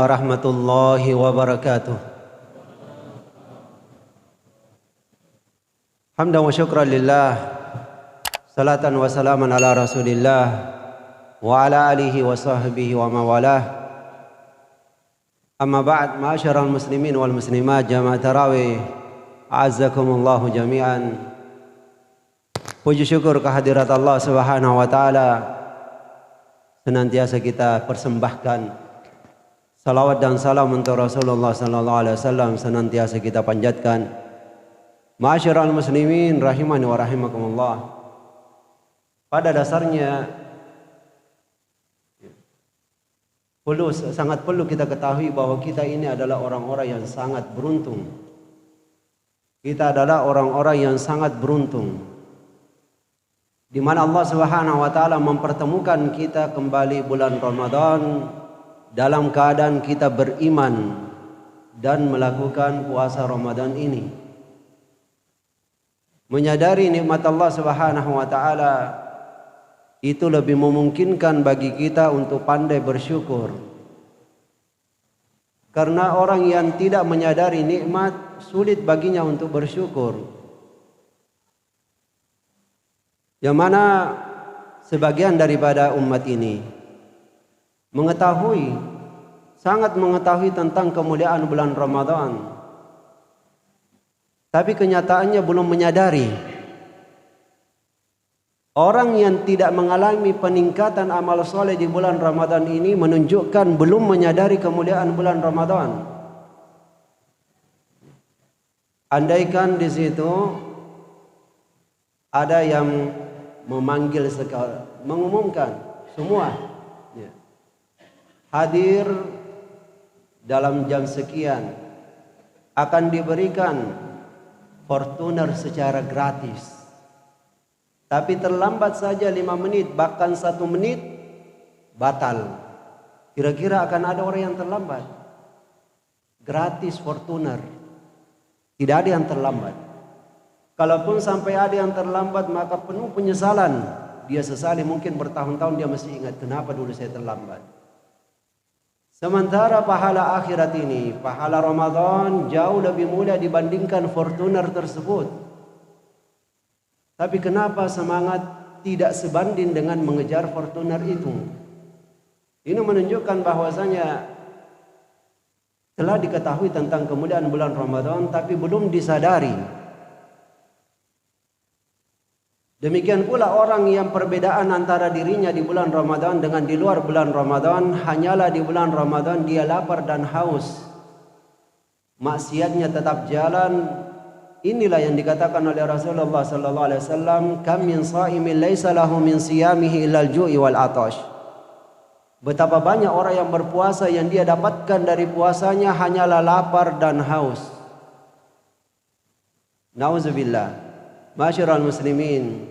warahmatullahi wabarakatuh. Hamdan wa syukran lillah, salatan wa salaman ala rasulillah wa ala alihi wa sahbihi wa mawalah. Amma ba'd, ma'asyiral muslimin wal muslimat jamaah tarawih, a'azzakumullahu jami'an. Puji syukur kehadirat Allah Subhanahu wa taala senantiasa kita persembahkan. Salawat dan salam untuk Rasulullah sallallahu alaihi wasallam senantiasa kita panjatkan. Ma'asyiral muslimin rahimani wa rahimakumullah. Pada dasarnya sangat perlu kita ketahui bahwa kita ini adalah orang-orang yang sangat beruntung. Kita adalah orang-orang yang sangat beruntung, di mana Allah Subhanahu wa taala mempertemukan kita kembali bulan Ramadan dalam keadaan kita beriman dan melakukan puasa Ramadan ini. Menyadari nikmat Allah Subhanahu wa taala itu lebih memungkinkan bagi kita untuk pandai bersyukur. Karena orang yang tidak menyadari nikmat sulit baginya untuk bersyukur. Yang mana sebagian daripada umat ini sangat mengetahui tentang kemuliaan bulan Ramadan, tapi kenyataannya belum menyadari. Orang yang tidak mengalami peningkatan amal soleh di bulan Ramadan ini menunjukkan belum menyadari kemuliaan bulan Ramadan. Andaikan di situ ada yang memanggil mengumumkan semua hadir dalam jam sekian akan diberikan Fortuner secara gratis, tapi terlambat saja 5 menit bahkan 1 menit batal. Kira-kira akan ada orang yang terlambat? Gratis Fortuner, tidak ada yang terlambat. Kalaupun sampai ada yang terlambat maka penuh penyesalan. Dia sesali mungkin bertahun-tahun dia masih ingat, kenapa dulu saya terlambat. Sementara pahala akhirat ini, pahala Ramadan jauh lebih mulia dibandingkan Fortuner tersebut. Tapi kenapa semangat tidak sebanding dengan mengejar Fortuner itu? Ini menunjukkan bahwasanya telah diketahui tentang kemuliaan bulan Ramadan tapi belum disadari. Demikian pula orang yang perbedaan antara dirinya di bulan Ramadan dengan di luar bulan Ramadan hanyalah di bulan Ramadan dia lapar dan haus, maksiatnya tetap jalan. Inilah yang dikatakan oleh Rasulullah sallallahu alaihi wasallam, kam min shaimin laisa lahu min siyamihi illal ju'i wal atash. Betapa banyak orang yang berpuasa yang dia dapatkan dari puasanya hanyalah lapar dan haus. Nauzubillah. Ma'asyiral muslimin,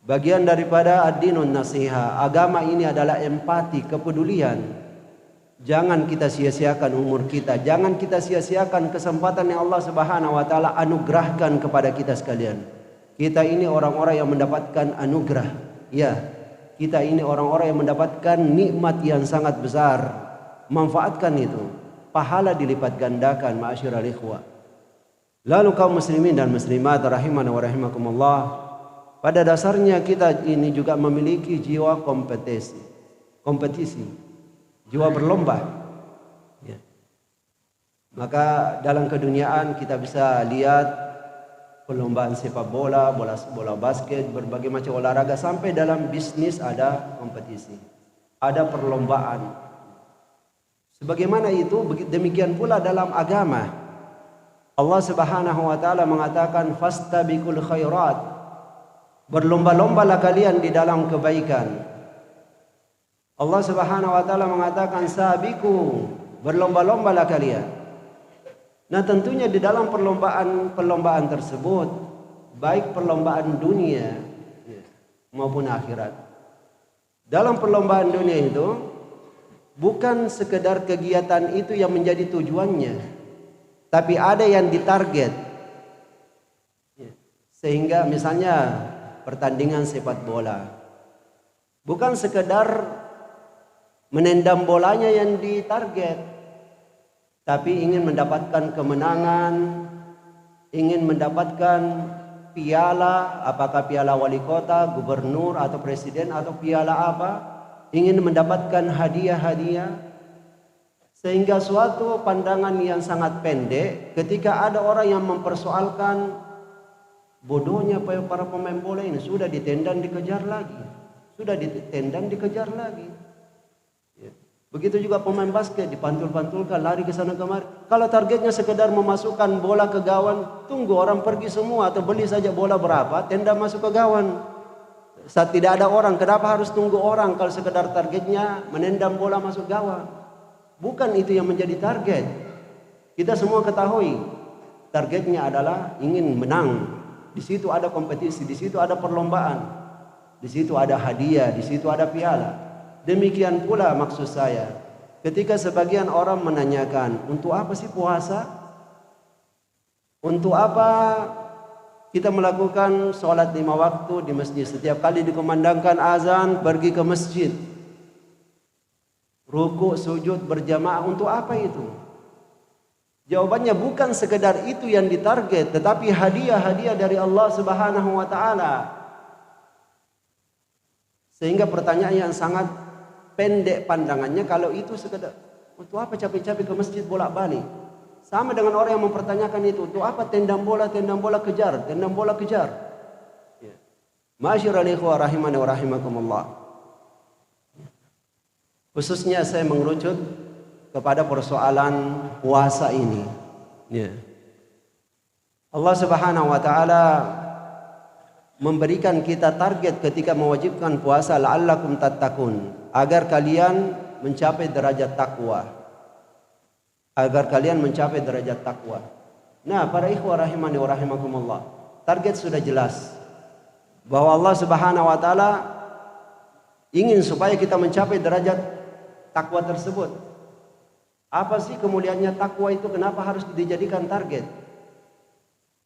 bagian daripada ad-dinun nasiha, agama ini adalah empati, kepedulian. Jangan kita sia-siakan umur kita, jangan kita sia-siakan kesempatan yang Allah Subhanahu wa taala anugerahkan kepada kita sekalian. Kita ini orang-orang yang mendapatkan anugerah. Ya, kita ini orang-orang yang mendapatkan nikmat yang sangat besar. Manfaatkan itu. Pahala dilipat gandakan, ma'asyiral ikhwah. Lalu kaum muslimin dan muslimat rahimana wa rahimakumullah, pada dasarnya kita ini juga memiliki jiwa kompetisi, jiwa berlomba. Ya. Maka dalam keduniaan kita bisa lihat perlombaan sepak bola, bola basket, berbagai macam olahraga, sampai dalam bisnis ada kompetisi, ada perlombaan. Sebagaimana itu, demikian pula dalam agama. Allah Subhanahu wa taala mengatakan fastabiqul khairat, berlomba-lombalah kalian di dalam kebaikan. Allah Subhanahu wa taala mengatakan sabiqu, berlomba-lombalah kalian. Nah, tentunya di dalam perlombaan tersebut, baik perlombaan dunia maupun akhirat. Dalam perlombaan dunia itu bukan sekedar kegiatan itu yang menjadi tujuannya, tapi ada yang ditarget. Sehingga misalnya pertandingan sepak bola bukan sekedar menendang bolanya yang ditarget, tapi ingin mendapatkan kemenangan, ingin mendapatkan piala, apakah piala wali kota, gubernur atau presiden atau piala apa, ingin mendapatkan hadiah-hadiah, sehingga suatu pandangan yang sangat pendek ketika ada orang yang mempersoalkan bodohnya para pemain bola ini, sudah ditendang dikejar lagi, sudah ditendang dikejar lagi. Begitu juga pemain basket, dipantul-pantulkan, lari ke sana kemari. Kalau targetnya sekedar memasukkan bola ke gawang, tunggu orang pergi semua atau beli saja bola berapa, tendang masuk ke gawang. Saat tidak ada orang, kenapa harus tunggu orang kalau sekedar targetnya menendang bola masuk gawang? Bukan itu yang menjadi target. Kita semua ketahui, targetnya adalah ingin menang. Di situ ada kompetisi, di situ ada perlombaan, di situ ada hadiah, di situ ada piala. Demikian pula maksud saya, ketika sebagian orang menanyakan, untuk apa sih puasa? Untuk apa kita melakukan sholat 5 waktu di masjid? Setiap kali dikumandangkan azan, pergi ke masjid, rukuk, sujud berjamaah, untuk apa itu? Jawabannya bukan sekedar itu yang ditarget, tetapi hadiah-hadiah dari Allah Subhanahu wa taala. Sehingga pertanyaan yang sangat pendek pandangannya, kalau itu sekedar untuk apa capek-capek ke masjid bolak-balik? Sama dengan orang yang mempertanyakan itu, untuk apa tendang bola kejar, tendang bola kejar. Ya. Ma'asyiral ikhwah rahimani wa rahimakumullah. Khususnya saya mengerucut kepada persoalan puasa ini. Ya. Allah Subhanahu wa taala memberikan kita target ketika mewajibkan puasa, la'allakum tattaqun, agar kalian mencapai derajat takwa. Agar kalian mencapai derajat takwa. Nah, para ikhwah rahimani wa rahimakumullah, target sudah jelas bahwa Allah Subhanahu wa taala ingin supaya kita mencapai derajat takwa tersebut. Apa sih kemuliaannya takwa itu? Kenapa harus dijadikan target?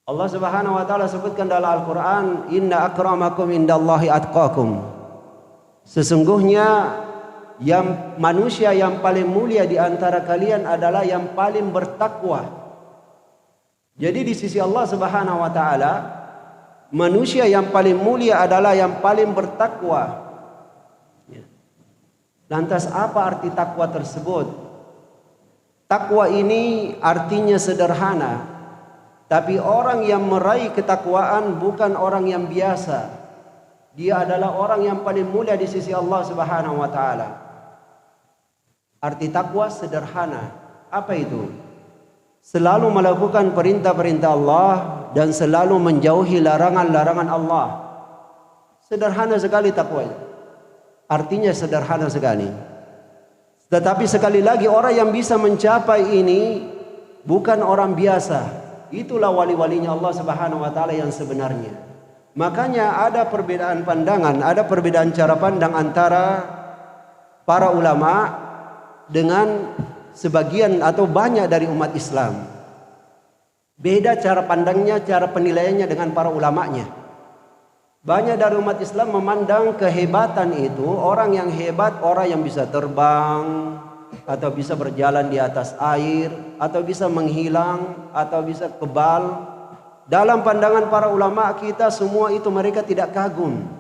Allah Subhanahu wa taala sebutkan dalam Al-Qur'an, "Inna akramakum indallahi atqakum." Sesungguhnya yang manusia yang paling mulia di antara kalian adalah yang paling bertakwa. Jadi di sisi Allah Subhanahu wa taala, manusia yang paling mulia adalah yang paling bertakwa. Lantas apa arti takwa tersebut? Takwa ini artinya sederhana. Tapi orang yang meraih ketakwaan bukan orang yang biasa. Dia adalah orang yang paling mulia di sisi Allah Subhanahu wa taala. Arti takwa sederhana. Apa itu? Selalu melakukan perintah-perintah Allah dan selalu menjauhi larangan-larangan Allah. Sederhana sekali takwa. Artinya sederhana sekali. Tetapi sekali lagi, orang yang bisa mencapai ini bukan orang biasa. Itulah wali-walinya Allah Subhanahu wa taala yang sebenarnya. Makanya ada perbedaan pandangan, ada perbedaan cara pandang antara para ulama dengan sebagian atau banyak dari umat Islam. Beda cara pandangnya, cara penilaiannya dengan para ulamanya. Banyak dari umat Islam memandang kehebatan itu, orang yang hebat, orang yang bisa terbang, atau bisa berjalan di atas air, atau bisa menghilang, atau bisa kebal. Dalam pandangan para ulama kita semua itu mereka tidak kagum.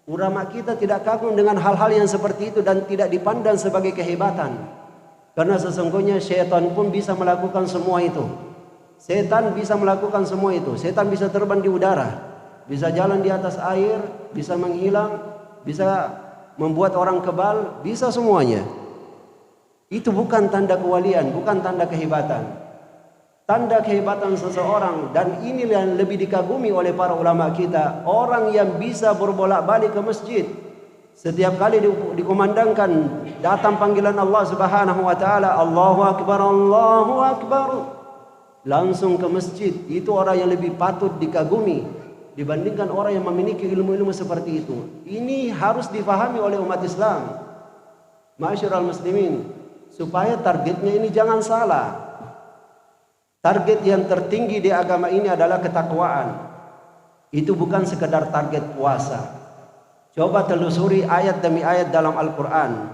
Ulama kita tidak kagum dengan hal-hal yang seperti itu dan tidak dipandang sebagai kehebatan. Karena sesungguhnya syaitan pun bisa melakukan semua itu. Setan bisa melakukan semua itu. Setan bisa terbang di udara, bisa jalan di atas air, bisa menghilang, bisa membuat orang kebal, bisa semuanya. Itu bukan tanda kewalian, bukan tanda kehebatan. Tanda kehebatan seseorang, dan ini yang lebih dikagumi oleh para ulama kita, orang yang bisa berbolak-balik ke masjid. Setiap kali dikumandangkan datang panggilan Allah Subhanahu wa taala, Allahu akbar, Allahu akbar, langsung ke masjid. Itu orang yang lebih patut dikagumi dibandingkan orang yang memiliki ilmu-ilmu seperti itu. Ini harus difahami oleh umat Islam. Ma'asyiral muslimin, supaya targetnya ini jangan salah. Target yang tertinggi di agama ini adalah ketakwaan. Itu bukan sekedar target puasa. Coba telusuri ayat demi ayat dalam Al-Quran.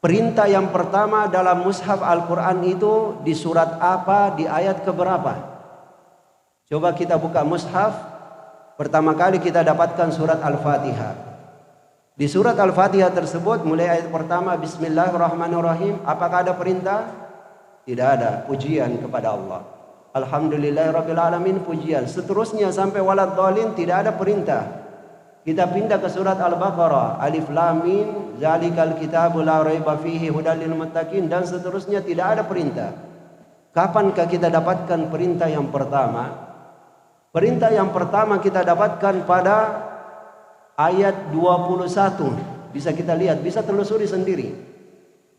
Perintah yang pertama dalam mushaf Al-Quran itu di surat apa, di ayat keberapa? Coba kita buka mushaf. Pertama kali kita dapatkan surat Al-Fatihah. Di surat Al-Fatihah tersebut mulai ayat pertama Bismillahirrahmanirrahim. Apakah ada perintah? Tidak ada. Pujian kepada Allah. Alhamdulillahirrabbilalamin, pujian. Seterusnya sampai waladhdallin tidak ada perintah. Kita pindah ke surat Al-Baqarah, Alif Lam Mim, Zalikal kitabu la raiba fihi hudal lil muttaqin, dan seterusnya tidak ada perintah. Kapankah kita dapatkan perintah yang pertama? Perintah yang pertama kita dapatkan pada ayat 21. Bisa kita lihat, bisa telusuri sendiri.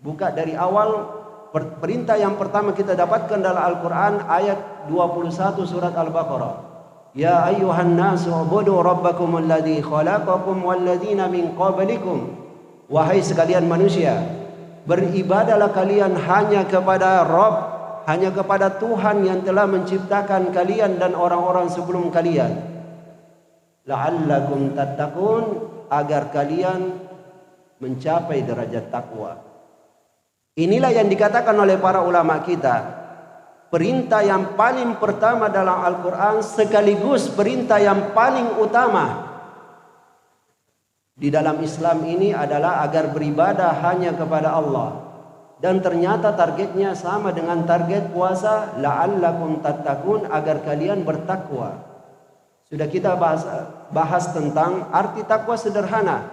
Buka dari awal. Perintah yang pertama kita dapatkan dalam Al-Quran ayat 21 surat Al-Baqarah. Ya ayyuhan nasu ubudu rabbakum alladhi khalaqakum walladhina min qablikum. Wahai sekalian manusia, beribadahlah kalian hanya kepada Rabb, hanya kepada Tuhan yang telah menciptakan kalian dan orang-orang sebelum kalian. La'allakum tattaqun, agar kalian mencapai derajat takwa. Inilah yang dikatakan oleh para ulama kita. Perintah yang paling pertama dalam Al-Quran sekaligus perintah yang paling utama di dalam Islam ini adalah agar beribadah hanya kepada Allah. Dan ternyata targetnya sama dengan target puasa, la'allakum tattaqun, agar kalian bertakwa. Sudah kita bahas tentang arti takwa sederhana.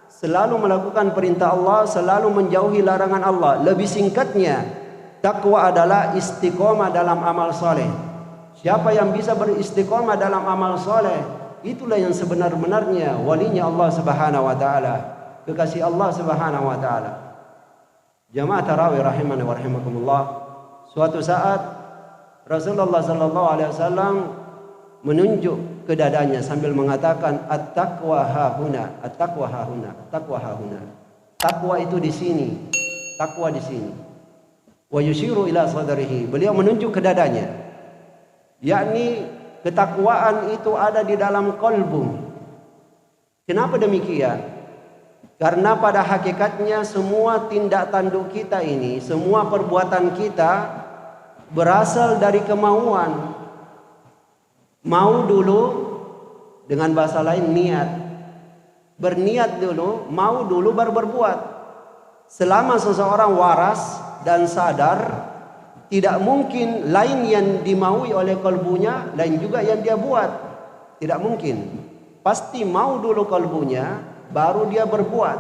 Selalu melakukan perintah Allah, selalu menjauhi larangan Allah. Lebih singkatnya, takwa adalah istiqomah dalam amal soleh. Siapa yang bisa beristiqomah dalam amal soleh, itulah yang sebenar-benarnya walinya Allah Subhanahu wa taala, kekasih Allah Subhanahu wa taala. Jamaah tarawih rahimani wa rahimakumullah. Suatu saat Rasulullah sallallahu alaihi wasallam menunjuk ke dadanya sambil mengatakan at-taqwa hahuna, at-taqwa hahuna, at-taqwa hahuna. Takwa itu di sini, takwa di sini. Wa yushiru ila sadrihi. Beliau menunjuk ke dadanya. Yakni ketakwaan itu ada di dalam kalbu. Kenapa demikian? Karena pada hakikatnya semua tindak tanduk kita ini, semua perbuatan kita berasal dari kemauan. Mau dulu, dengan bahasa lain niat. Berniat dulu, mau dulu baru berbuat. Selama seseorang waras dan sadar, tidak mungkin lain yang dimaui oleh kalbunya, lain juga yang dia buat. Tidak mungkin. Pasti mau dulu kalbunya, baru dia berbuat.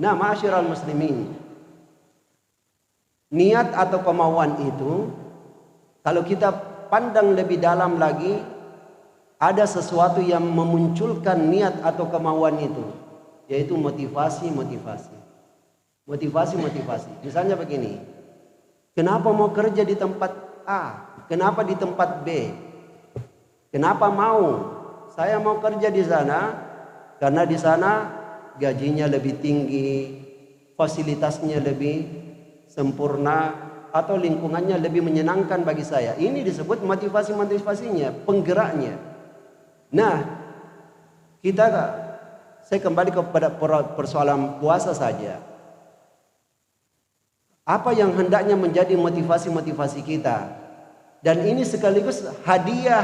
Nah, ma'asyiral muslimin, niat atau kemauan itu, kalau kita pandang lebih dalam lagi, ada sesuatu yang memunculkan niat atau kemauan itu, yaitu motivasi. Misalnya begini, kenapa mau kerja di tempat A? Kenapa di tempat B? Kenapa mau? Saya mau kerja di sana karena di sana gajinya lebih tinggi, fasilitasnya lebih sempurna, atau lingkungannya lebih menyenangkan bagi saya. Ini disebut motivasinya, penggeraknya. Nah, saya kembali kepada persoalan puasa saja. Apa yang hendaknya menjadi motivasi kita? Dan ini sekaligus hadiah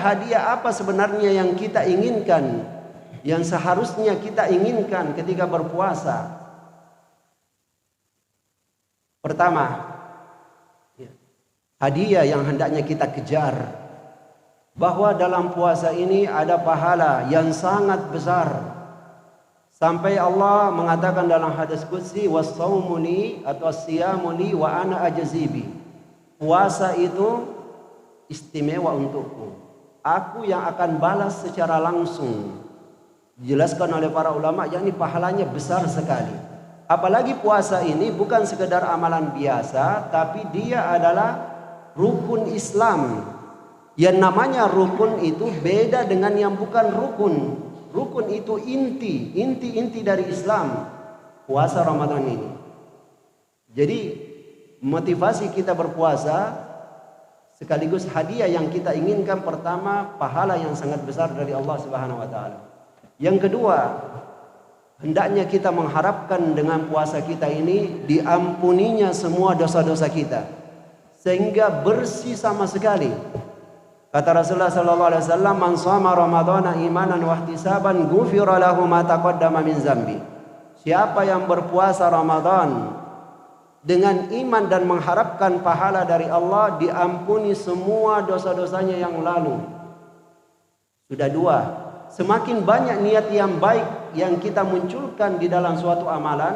apa sebenarnya yang kita inginkan, yang seharusnya kita inginkan ketika berpuasa. Pertama, hadiah yang hendaknya kita kejar, bahwa dalam puasa ini ada pahala yang sangat besar. Sampai Allah mengatakan dalam hadis qudsi, was-saumu li atau as-siyamu li wa ana ajzibi. Puasa itu istimewa untukku, aku yang akan balas secara langsung. Dijelaskan oleh para ulama, yakni pahalanya besar sekali. Apalagi puasa ini bukan sekedar amalan biasa, tapi dia adalah rukun Islam. Yang namanya rukun itu beda dengan yang bukan rukun. Rukun itu inti dari Islam, puasa Ramadan ini. Jadi motivasi kita berpuasa sekaligus hadiah yang kita inginkan. Pertama, pahala yang sangat besar dari Allah Subhanahu wa taala. Yang kedua, hendaknya kita mengharapkan dengan puasa kita ini diampuninya semua dosa-dosa kita, sehingga bersih sama sekali. Kata Rasulullah sallallahu alaihi wasallam, "Man shama ramadhana imanan wa ihtisaban, ghufira lahu ma taqaddama min zambi." Siapa yang berpuasa Ramadan dengan iman dan mengharapkan pahala dari Allah, diampuni semua dosa-dosanya yang lalu. Sudah dua, semakin banyak niat yang baik yang kita munculkan di dalam suatu amalan,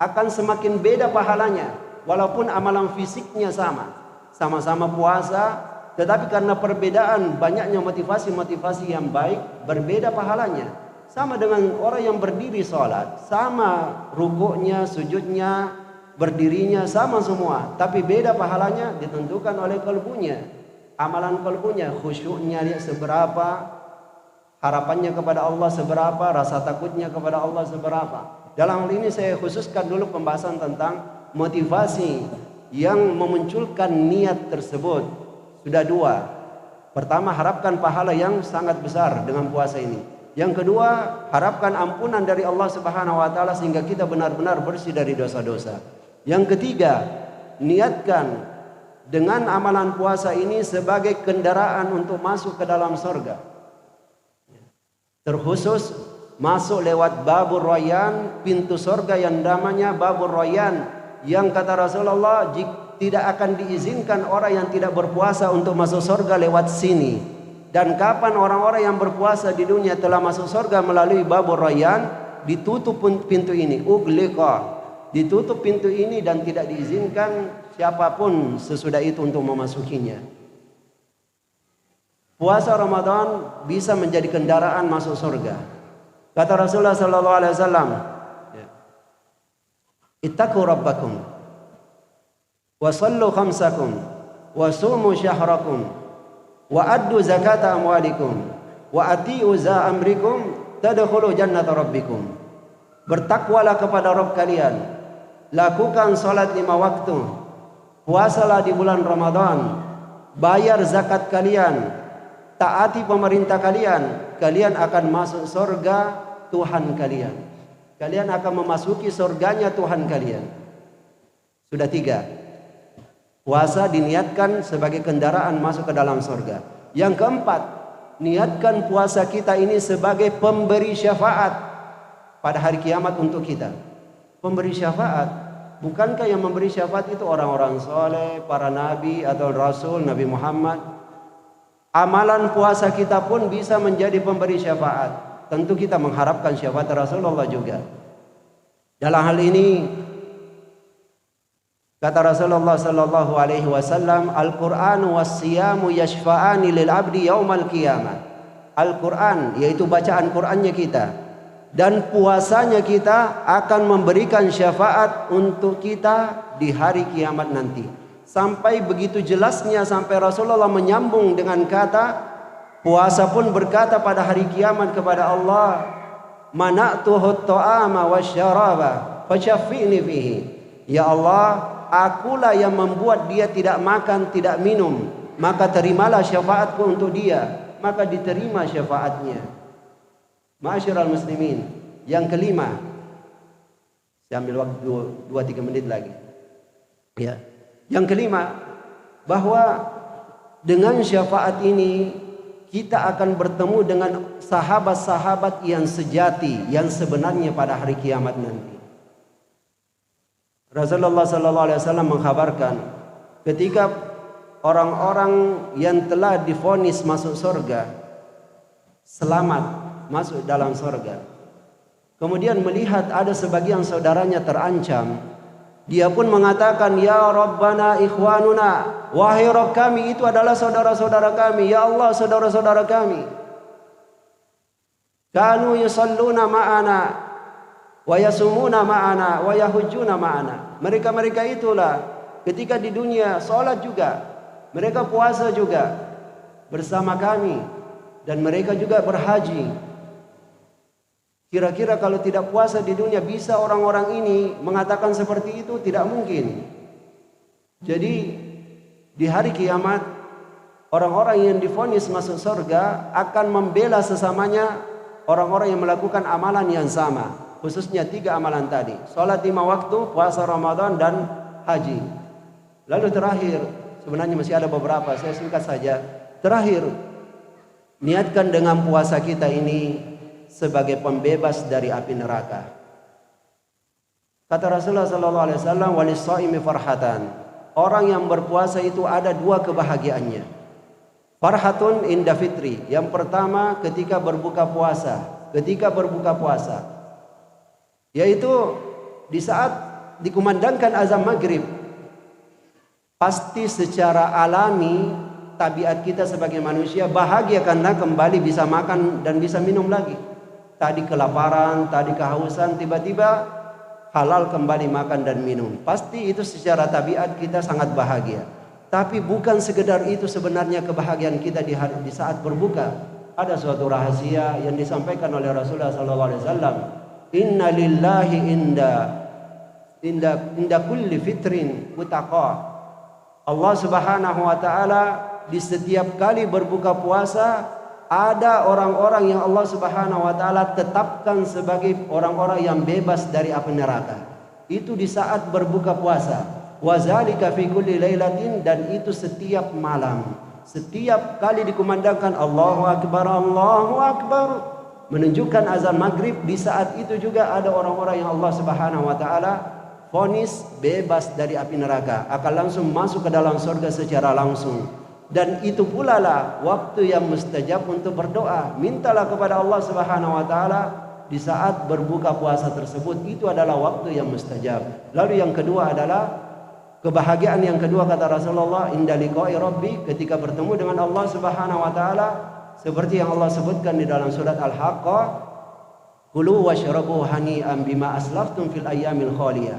akan semakin beda pahalanya. Walaupun amalan fisiknya sama, sama-sama puasa, tetapi karena perbedaan banyaknya motivasi-motivasi yang baik, berbeda pahalanya. Sama dengan orang yang berdiri sholat, sama rukuknya, sujudnya, berdirinya, sama semua. Tapi beda pahalanya ditentukan oleh kalbunya. Amalan kalbunya, khusyuknya dia seberapa, harapannya kepada Allah seberapa, rasa takutnya kepada Allah seberapa. Dalam hal ini saya khususkan dulu pembahasan tentang motivasi yang memunculkan niat tersebut. Sudah dua. Pertama, harapkan pahala yang sangat besar dengan puasa ini. Yang kedua, harapkan ampunan dari Allah Subhanahu wa taala sehingga kita benar-benar bersih dari dosa-dosa. Yang ketiga, niatkan dengan amalan puasa ini sebagai kendaraan untuk masuk ke dalam surga. Terkhusus masuk lewat Babur Rayyan, pintu surga yang namanya Babur Rayyan, yang kata Rasulullah tidak akan diizinkan orang yang tidak berpuasa untuk masuk surga lewat sini. Dan kapan orang-orang yang berpuasa di dunia telah masuk surga melalui Babur Rayyan, ditutup pintu ini, ugliqa, ditutup pintu ini dan tidak diizinkan siapapun sesudah itu untuk memasukinya. Puasa Ramadan bisa menjadi kendaraan masuk surga. Kata Rasulullah sallallahu alaihi wasallam, ittaqu rabbakum wa sallu khamsakum wa sumu syahrakum wa addu zakata amwalikum wa atiu za amrikum tadkhulu jannata rabbikum. Bertakwalah kepada Rabb kalian, lakukan salat 5 waktu, puasalah di bulan Ramadan, bayar zakat kalian, taati pemerintah kalian, kalian akan masuk surga Tuhan kalian. Kalian akan memasuki surganya Tuhan kalian. Sudah 3. Puasa diniatkan sebagai kendaraan masuk ke dalam surga. Yang keempat, niatkan puasa kita ini sebagai pemberi syafaat pada hari kiamat untuk kita. Pemberi syafaat, bukankah yang memberi syafaat itu orang-orang soleh, para nabi atau rasul, Nabi Muhammad? Amalan puasa kita pun bisa menjadi pemberi syafaat. Tentu kita mengharapkan syafaat Rasulullah juga. Dalam hal ini kata Rasulullah sallallahu alaihi wasallam, Al-Qur'an was-siyamu yashfa'ani lil 'abdi yaumal qiyamah. Al-Qur'an yaitu bacaan Qur'annya kita dan puasanya kita akan memberikan syafaat untuk kita di hari kiamat nanti. Sampai begitu jelasnya sampai Rasulullah menyambung dengan kata puasa pun berkata pada hari kiamat kepada Allah, mana'tuhu at-ta'ama wasyaraba fasyaffi'ni fihi. Ya Allah, akulah yang membuat dia tidak makan, tidak minum, maka terimalah syafaatku untuk dia. Maka diterima syafaatnya. Ma'asyiral muslimin, yang kelima, saya ambil waktu 2-3 menit lagi ya. Yang kelima, bahwa dengan syafaat ini kita akan bertemu dengan sahabat-sahabat yang sejati, yang sebenarnya pada hari kiamat nanti. Rasulullah sallallahu alaihi wasallam mengkhabarkan ketika orang-orang yang telah divonis masuk surga selamat masuk dalam surga, kemudian melihat ada sebagian saudaranya terancam, dia pun mengatakan, ya Rabbana ikhwanuna, wahai Rabb kami itu adalah saudara-saudara kami, ya Allah saudara-saudara kami, kanu yusalluna ma'ana wa yasumuna ma'ana wa yahujjuna ma'ana. Mereka-mereka itulah ketika di dunia sholat juga, mereka puasa juga bersama kami, dan mereka juga berhaji. Kira-kira kalau tidak puasa di dunia bisa orang-orang ini mengatakan seperti itu? Tidak mungkin. Jadi di hari kiamat orang-orang yang divonis masuk surga akan membela sesamanya orang-orang yang melakukan amalan yang sama. khususnya 3 amalan tadi. Salat 5 waktu, puasa Ramadan dan haji. Lalu terakhir, sebenarnya masih ada beberapa, saya singkat saja. Terakhir, niatkan dengan puasa kita ini sebagai pembebas dari api neraka. Kata Rasulullah sallallahu alaihi wasallam, "Walis-shaimi farhatan." Orang yang berpuasa itu ada 2 kebahagiaannya. Farhatun inda fitri. Yang pertama ketika berbuka puasa. Ketika berbuka puasa, yaitu di saat dikumandangkan azan maghrib, pasti secara alami tabiat kita sebagai manusia bahagia karena kembali bisa makan dan bisa minum lagi. Tadi kelaparan, tadi kehausan, tiba-tiba halal kembali makan dan minum. Pasti itu secara tabiat kita sangat bahagia. Tapi bukan sekedar itu sebenarnya kebahagiaan kita di saat berbuka. Ada suatu rahasia yang disampaikan oleh Rasulullah SAW. Inna lillahi inda kulli fitrin mutaqa. Allah Subhanahu wa taala di setiap kali berbuka puasa ada orang-orang yang Allah Subhanahu wa taala tetapkan sebagai orang-orang yang bebas dari api neraka. Itu di saat berbuka puasa. Wazalika fi kulli lailatin, dan itu setiap malam. Setiap kali dikumandangkan Allahu Akbar, Allahu Akbar, menunjukkan azan maghrib, di saat itu juga ada orang-orang yang Allah Subhanahu wa taala vonis bebas dari api neraka, akan langsung masuk ke dalam surga secara langsung. Dan itu pula lah waktu yang mustajab untuk berdoa. Mintalah kepada Allah Subhanahu wa taala di saat berbuka puasa tersebut. Itu adalah waktu yang mustajab. Lalu yang kedua adalah kebahagiaan yang kedua, kata Rasulullah, inda liqa'i rabbi, ketika bertemu dengan Allah Subhanahu wa taala, seperti yang Allah sebutkan di dalam surat Al-Haqqah, kulu washrabu hani'an bima aslaftum fil ayyamil khaliyah.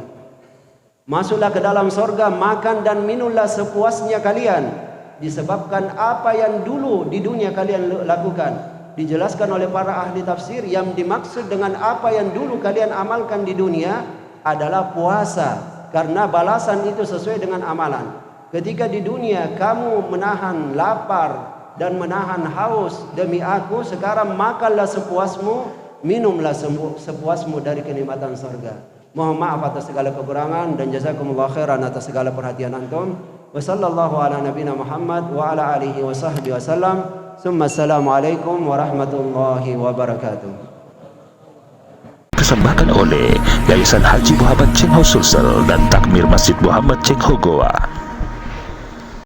Masuklah ke dalam surga, makan dan minumlah sepuasnya kalian, disebabkan apa yang dulu di dunia kalian lakukan. Dijelaskan oleh para ahli tafsir, yang dimaksud dengan apa yang dulu kalian amalkan di dunia adalah puasa, karena balasan itu sesuai dengan amalan. Ketika di dunia kamu menahan lapar dan menahan haus demi aku, sekarang makanlah sepuasmu, minumlah sepuasmu dari kenikmatan surga. Mohon maaf atas segala kekurangan dan jazakumullah khairan atas segala perhatian antum. Wa sallallahu ala nabiyina Muhammad wa ala alihi wa sahbihi wasallam. Summa assalamualaikum warahmatullahi wabarakatuh. Persembahkan oleh Yayasan Haji Muhammad Cengho Sulsel dan Takmir Masjid Muhammad Cengho Goa.